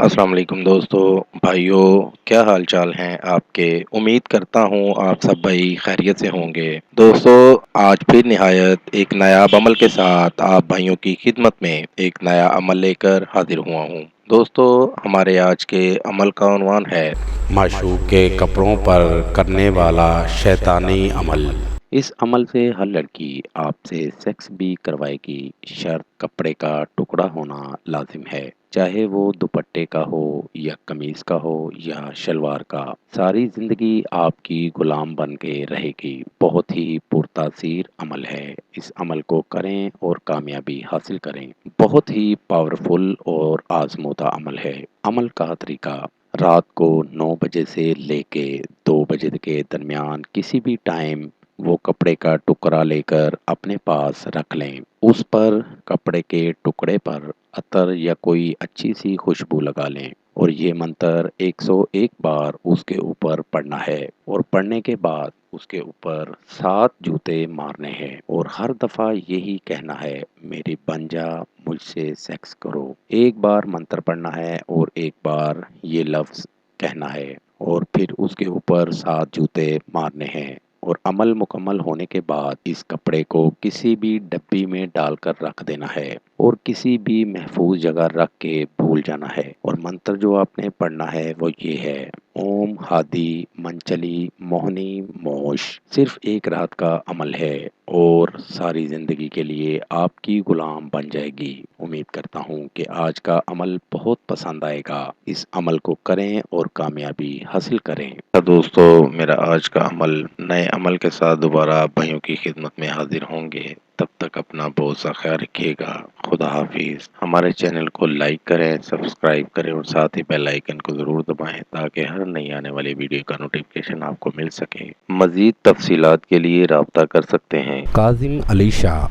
السلام علیکم دوستو بھائیوں، کیا حال چال ہیں آپ کے؟ امید کرتا ہوں آپ سب بھائی خیریت سے ہوں گے۔ دوستو، آج پھر نہایت ایک نایاب عمل کے ساتھ آپ بھائیوں کی خدمت میں ایک نیا عمل لے کر حاضر ہوا ہوں۔ دوستو، ہمارے آج کے عمل کا عنوان ہے معشوق کے کپڑوں پر کرنے والا شیطانی عمل۔ اس عمل سے ہر لڑکی آپ سے سیکس بھی کروائے گی، شرط کپڑے کا ٹکڑا ہونا لازم ہے، چاہے وہ دوپٹے کا ہو یا قمیض کا ہو یا شلوار کا۔ ساری زندگی آپ کی غلام بن کے رہے گی۔ بہت ہی پرتاثیر عمل ہے، اس عمل کو کریں اور کامیابی حاصل کریں۔ بہت ہی پاورفل اور آزمودہ عمل ہے۔ عمل کا طریقہ: رات کو 9 بجے سے لے کے 2 بجے کے درمیان کسی بھی ٹائم وہ کپڑے کا ٹکڑا لے کر اپنے پاس رکھ لیں۔ اس پر کپڑے کے ٹکڑے پر عطر یا کوئی اچھی سی خوشبو لگا لیں اور یہ منتر 101 بار اس کے اوپر پڑھنا ہے، اور پڑھنے کے بعد اس کے اوپر 7 جوتے مارنے ہیں اور ہر دفعہ یہی کہنا ہے، میری بن جا، مجھ سے سیکس کرو۔ ایک بار منتر پڑھنا ہے اور ایک بار یہ لفظ کہنا ہے اور پھر اس کے اوپر 7 جوتے مارنے ہیں، اور عمل مکمل ہونے کے بعد اس کپڑے کو کسی بھی ڈبی میں ڈال کر رکھ دینا ہے اور کسی بھی محفوظ جگہ رکھ کے بھول جانا ہے۔ اور منتر جو آپ نے پڑھنا ہے وہ یہ ہے: اوم ہادی منچلی موہنی موش۔ صرف ایک رات کا عمل ہے اور ساری زندگی کے لیے آپ کی غلام بن جائے گی۔ امید کرتا ہوں کہ آج کا عمل بہت پسند آئے گا۔ اس عمل کو کریں اور کامیابی حاصل کریں۔ دوستو، میرا آج کا عمل نئے عمل کے ساتھ دوبارہ آپ بھائیوں کی خدمت میں حاضر ہوں گے۔ تب تک اپنا بہت سا خیال رکھیے گا۔ خدا حافظ۔ ہمارے چینل کو لائک کریں، سبسکرائب کریں اور ساتھ ہی بیل آئیکن کو ضرور دبائیں تاکہ ہر نئی آنے والی ویڈیو کا نوٹیفکیشن آپ کو مل سکے۔ مزید تفصیلات کے لیے رابطہ کر سکتے ہیں کاظم علی شاہ۔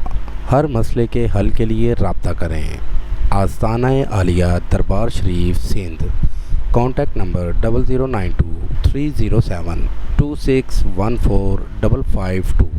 ہر مسئلے کے حل کے لیے رابطہ کریں۔ آستانہ عالیہ دربار شریف سندھ۔ Contact number 0092 307 2614 552